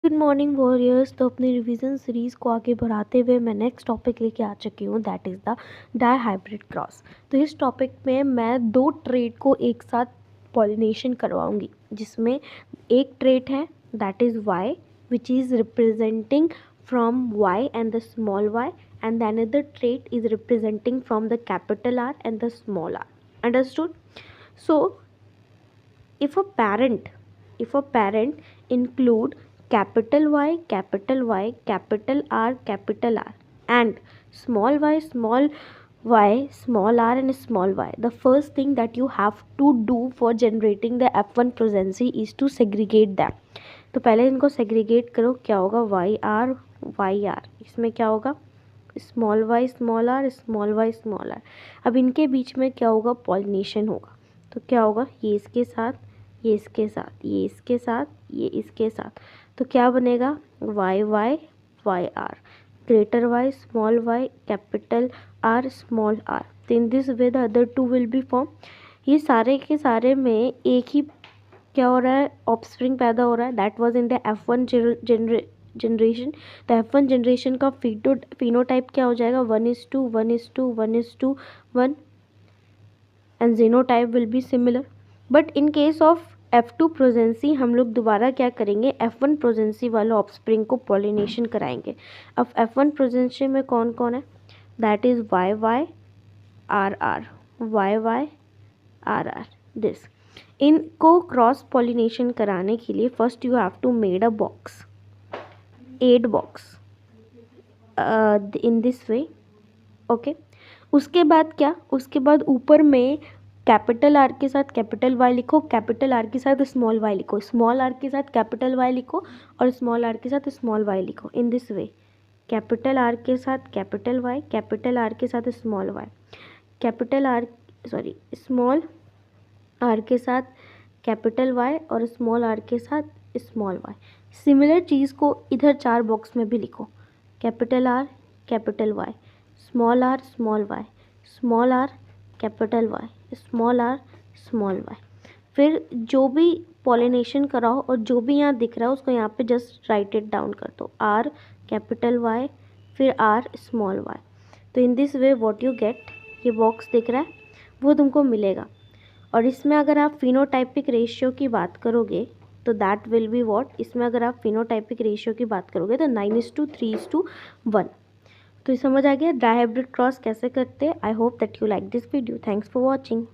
Good morning warriors. तो अपनी revision series को आगे बढ़ाते हुए मैं नेक्स्ट टॉपिक लेके आ चुकी हूँ, that is the dihybrid cross. तो इस टॉपिक में मैं दो ट्रेट को एक साथ पॉलिनेशन करवाऊँगी, जिसमें एक ट्रेट है that is Y, which is representing from Y and the small Y, and the another trait is representing from the capital R and the small R. Understood? So if a parent include capital Y, capital Y, capital R, and small y, small y, small r, and small y, the first thing that you have to do for generating the F1 progeny is to segregate them. तो पहले इनको segregate करो, क्या होगा y r, इसमें क्या होगा small y small r, small y small r। अब इनके बीच में क्या होगा, पॉलिनेशन होगा। तो क्या होगा, ये इसके साथ, ये इसके साथ, ये इसके साथ, ये इसके साथ, तो क्या बनेगा Y Y Y R, greater Y small Y capital R small R. तो in this way the other two will be form. ये सारे के सारे में एक ही क्या हो रहा है, ऑफस्प्रिंग पैदा हो रहा है। That was in the F1 generation. The F1 generation का फिनोटाइप क्या हो जाएगा, 1:1 1:1 1:1, and genotype will be similar. But in case of F2 प्रोजेंसी हम लोग दोबारा क्या करेंगे, F1 प्रोजेंसी वाले ऑफस्प्रिंग को पॉलिनेशन कराएंगे। अब F1 प्रोजेंसी में कौन कौन है, that is Y Y R R, Y Y R R, this. इनको क्रॉस पॉलिनेशन कराने के लिए first you have to made a box, 8 box in this way, okay. उसके बाद क्या, उसके बाद ऊपर में कैपिटल आर के साथ कैपिटल वाई लिखो, कैपिटल आर के साथ स्मॉल वाई लिखो, स्मॉल आर के साथ कैपिटल वाई लिखो, और स्मॉल आर के साथ स्मॉल वाई लिखो। In this way, capital R के साथ कैपिटल वाई, कैपिटल आर के साथ small Y, capital R sorry small R के साथ कैपिटल वाई, और स्मॉल आर के साथ स्मॉल वाई। सिमिलर चीज़ को इधर 4 बॉक्स में भी लिखो, capital R capital Y, small R small Y, small R capital Y, small R small Y. फिर जो भी पॉलिनेशन कराओ और जो भी यहाँ दिख रहा है उसको यहाँ पे जस्ट राइट इट डाउन कर दो, आर कैपिटल वाई फिर आर स्मॉल वाई। तो in this way what you get, ये बॉक्स दिख रहा है वो तुमको मिलेगा। और इसमें अगर आप फिनोटाइपिक रेशियो की बात करोगे तो दैट विल बी व्हाट, इसमें अगर आप फिनोटाइपिक रेशियो की बात करोगे तो 9:3:1। तो समझ आ गया डाई हाइब्रिड क्रॉस कैसे करते हैं। I hope that you like this video. Thanks for watching.